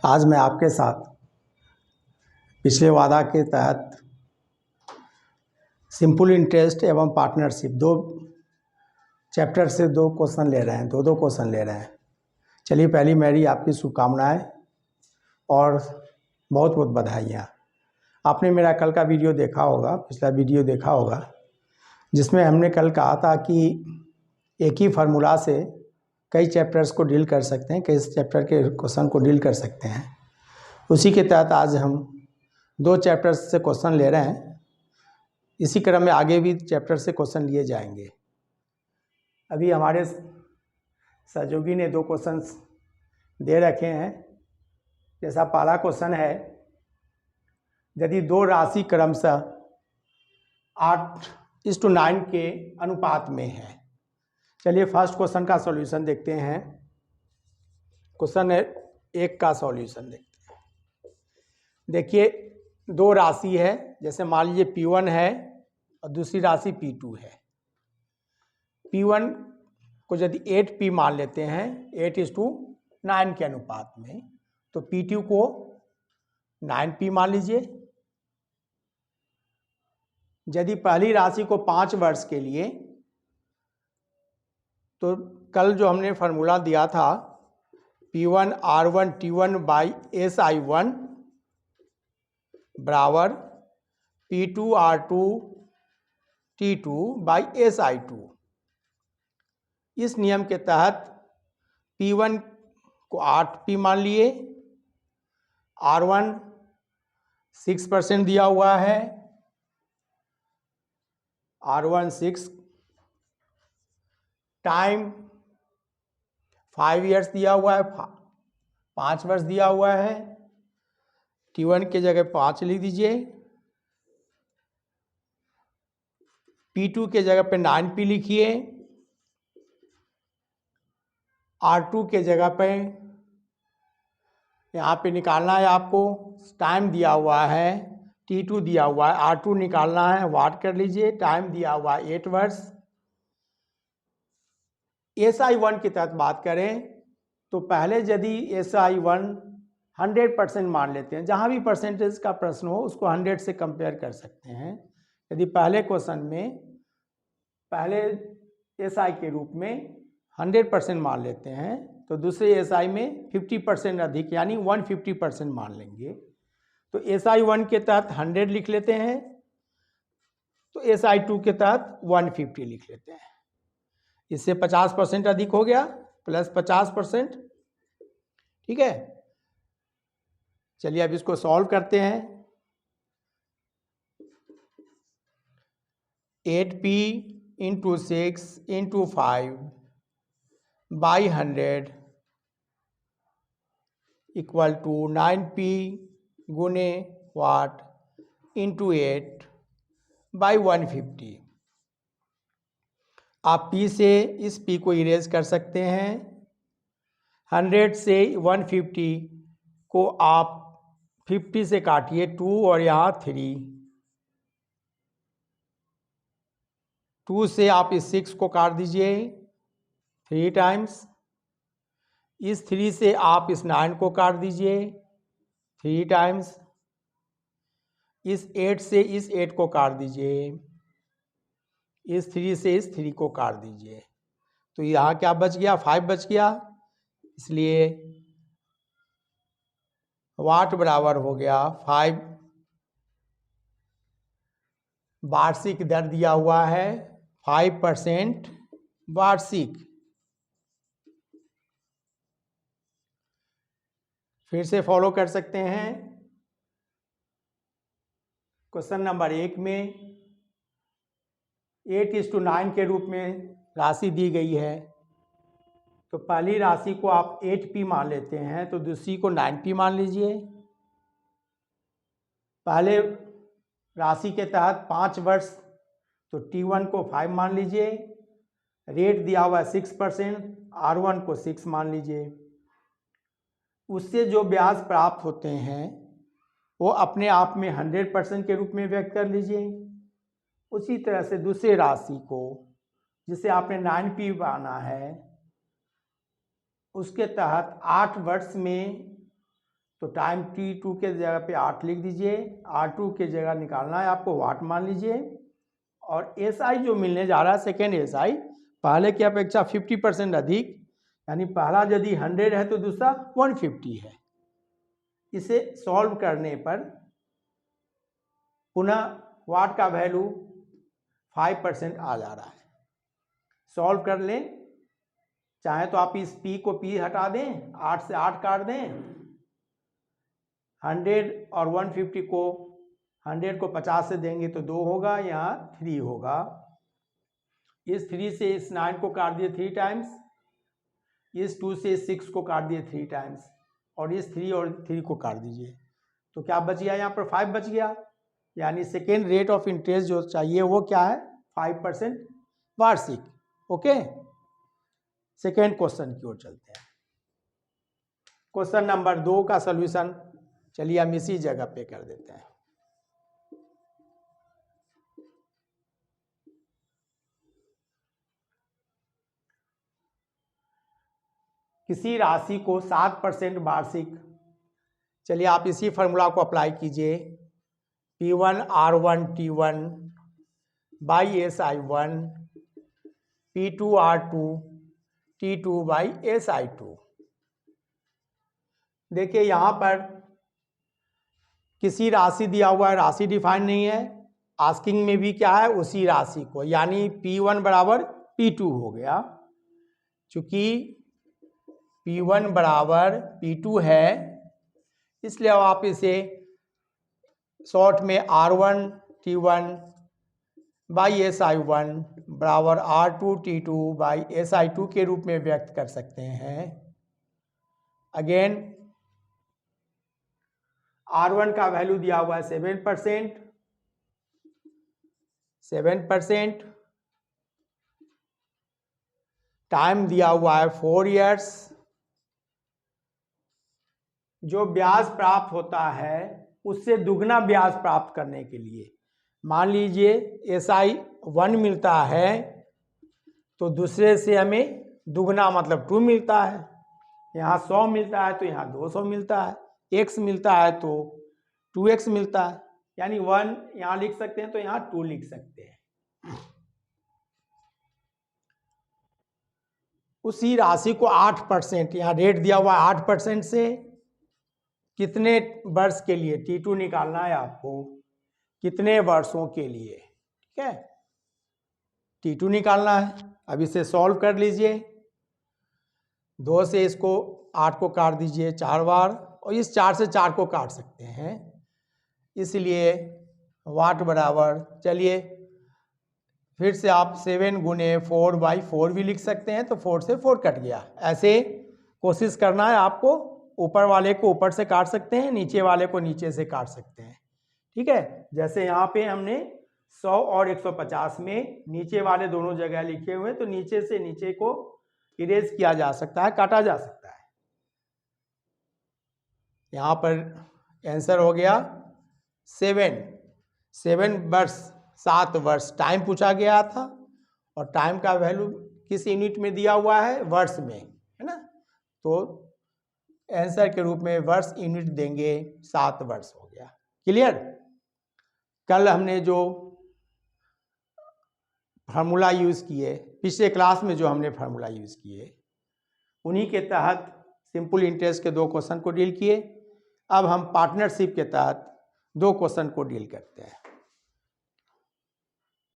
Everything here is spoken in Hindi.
आज मैं आपके साथ पिछले वादा के तहत सिंपल इंटरेस्ट एवं पार्टनरशिप दो चैप्टर से दो क्वेश्चन ले रहे हैं, दो क्वेश्चन ले रहे हैं। चलिए, पहली मेरी आपकी शुभकामनाएं और बहुत बहुत बधाइयाँ। आपने मेरा कल का वीडियो देखा होगा, पिछला वीडियो देखा होगा, जिसमें हमने कल कहा था कि एक ही फार्मूला से कई चैप्टर्स को डील कर सकते हैं, कई चैप्टर के क्वेश्चन को डील कर सकते हैं। उसी के तहत आज हम दो चैप्टर्स से क्वेश्चन ले रहे हैं। इसी क्रम में आगे भी चैप्टर से क्वेश्चन लिए जाएंगे। अभी हमारे सहयोगी ने दो क्वेश्चंस दे रखे हैं। जैसा पहला क्वेश्चन है, यदि दो राशि क्रमशः 8:9 के अनुपात में है। चलिए फर्स्ट क्वेश्चन का सॉल्यूशन देखते हैं। क्वेश्चन 1 का सॉल्यूशन देखते हैं। देखिए, दो राशि है, जैसे मान लीजिए P1 है और दूसरी राशि P2 है। P1 को यदि 8P मान लेते हैं 8:9 के अनुपात में, तो P2 को 9P मान लीजिए। यदि पहली राशि को 5 वर्ष के लिए, तो कल जो हमने फार्मूला दिया था P1 R1 T1 by SI1 बराबर P2 R2 T2 by SI2। इस नियम के तहत P1 को 8P मान लिए, R1 6% दिया हुआ है, R1 6, टाइम 5 इयर्स दिया हुआ है, 5 वर्ष दिया हुआ है। T1 के जगह 5 लिख दीजिए, P2 के जगह पे 9P लिखिए, R2 के जगह पे यहाँ पे निकालना है आपको। टाइम दिया हुआ है, T2 दिया हुआ है, R2 निकालना है, वाट कर लीजिए। टाइम दिया हुआ है 8 वर्ष। SI1 की तहत बात करें तो पहले यदि SI1 100% मान लेते हैं, जहाँ भी परसेंटेज का प्रश्न हो उसको 100 से कंपेयर कर सकते हैं। यदि पहले क्वेश्चन में पहले SI के रूप में 100% मान लेते हैं, तो दूसरे SI में 50% अधिक यानी 150% मान लेंगे। तो SI1 के तहत 100 लिख लेते हैं, तो SI2 के तहत 150 लिख लेते हैं। इससे 50% अधिक हो गया, प्लस 50%। ठीक है, चलिए अब इसको सॉल्व करते हैं। 8P into 6 into 5 by 100 equal to 9P गुने वाट इंटू 8 बाई 150। आप P से इस P को इरेज कर सकते हैं। 100 से 150 को आप 50 से काटिए, 2 और यहाँ 3। 2 से आप इस 6 को काट दीजिए 3 टाइम्स। इस 3 से आप इस 9 को काट दीजिए 3 टाइम्स। इस 8 से इस 8 को काट दीजिए, इस 3 से इस 3 को काट दीजिए। तो यहाँ क्या बच गया? 5 बच गया। इसलिए वाट बराबर हो गया 5। वार्षिक दर दिया हुआ है 5% वार्षिक। फिर से फॉलो कर सकते हैं। क्वेश्चन नंबर 1 में 8:9 के रूप में राशि दी गई है, तो पहली राशि को आप 8P मान लेते हैं, तो दूसरी को 9P मान लीजिए। पहले राशि के तहत 5 वर्ष, तो T1 को 5 मान लीजिए। रेट दिया हुआ है 6%, R1 को 6 मान लीजिए। उससे जो ब्याज प्राप्त होते हैं वो अपने आप में 100% के रूप में व्यक्त कर लीजिए। उसी तरह से दूसरे राशि को, जिसे आपने 9P माना है, उसके तहत 8 वर्ष में तो टाइम t2 के जगह पे 8 लिख दीजिए, r2 के जगह निकालना है आपको वाट मान लीजिए, और SI जो मिलने जा रहा है सेकेंड SI पहले की अपेक्षा 50% अधिक, यानी पहला यदि 100 है तो दूसरा 150 है। इसे सॉल्व करने पर पुनः वाट का वैल्यू 5% आ जा रहा है। सॉल्व कर लें, चाहे तो आप इस P को P हटा दें, 8 से 8 काट दें, 100 और 150 को 100 को 50 से देंगे तो 2 होगा, यहाँ 3 होगा। इस 3 से इस 9 को काट दिए 3 टाइम्स, इस 2 से इस 6 को काट दिए 3 टाइम्स, और इस 3 और 3 को काट दीजिए, तो क्या बच गया? यहाँ पर 5 बच गया। यानी सेकेंड रेट ऑफ इंटरेस्ट जो चाहिए वो क्या है? 5% वार्षिक। ओके, सेकेंड क्वेश्चन की ओर चलते हैं। क्वेश्चन नंबर 2 का सॉल्यूशन चलिए हम इसी जगह पे कर देते हैं। किसी राशि को 7% वार्षिक, चलिए आप इसी फॉर्मूला को अप्लाई कीजिए, P1 R1 T1 by SI1 P2 R2 T2 by SI2। देखिए यहाँ पर किसी राशि दिया हुआ है, राशि डिफाइन नहीं है, आस्किंग में भी क्या है? उसी राशि को, यानी P1 बराबर P2 हो गया। चूंकि P1 बराबर P2 है इसलिए अब आप इसे शॉर्ट में R1 T1 बाई SI1 बराबर R2 T2 बाई SI2 के रूप में व्यक्त कर सकते हैं। अगेन R1 का वैल्यू दिया हुआ है 7%, टाइम दिया हुआ है 4 इयर्स। जो ब्याज प्राप्त होता है उससे दुगना ब्याज प्राप्त करने के लिए, मान लीजिए SI1 मिलता है तो दूसरे से हमें दुगना मतलब 2 मिलता है। यहाँ 100 मिलता है तो यहाँ 200 मिलता है, x मिलता है तो 2x मिलता है, यानी 1 यहाँ लिख सकते हैं तो यहाँ 2 लिख सकते हैं। उसी राशि को 8%, यहाँ रेट दिया हुआ है 8% से कितने वर्ष के लिए, T2 निकालना है आपको, कितने वर्षों के लिए, ठीक है, T2 निकालना है। अब इसे सॉल्व कर लीजिए, 2 से इसको 8 को काट दीजिए 4 बार, और इस 4 से 4 को काट सकते हैं, इसलिए वाट बराबर, चलिए फिर से आप 7 गुने 4/4 भी लिख सकते हैं, तो 4 से 4 कट गया। ऐसे कोशिश करना है आपको, ऊपर वाले को ऊपर से काट सकते हैं, नीचे वाले को नीचे से काट सकते हैं, ठीक है। जैसे यहाँ पे हमने 100 और 150 में नीचे वाले दोनों जगह लिखे हुए, तो नीचे से नीचे को इरेज किया जा सकता है, काटा जा सकता है। यहाँ पर आंसर हो गया 7 वर्ष, 7 वर्ष टाइम पूछा गया था, और टाइम का वैल्यू किस यूनिट में दिया हुआ है? वर्ष में, है ना। तो आंसर के रूप में वर्ष यूनिट देंगे, 7 वर्ष हो गया। क्लियर? कल हमने जो फार्मूला यूज़ किए, पिछले क्लास में जो हमने फार्मूला यूज़ किए, उन्हीं के तहत सिंपल इंटरेस्ट के 2 क्वेश्चन को डील किए। अब हम पार्टनरशिप के तहत 2 क्वेश्चन को डील करते हैं।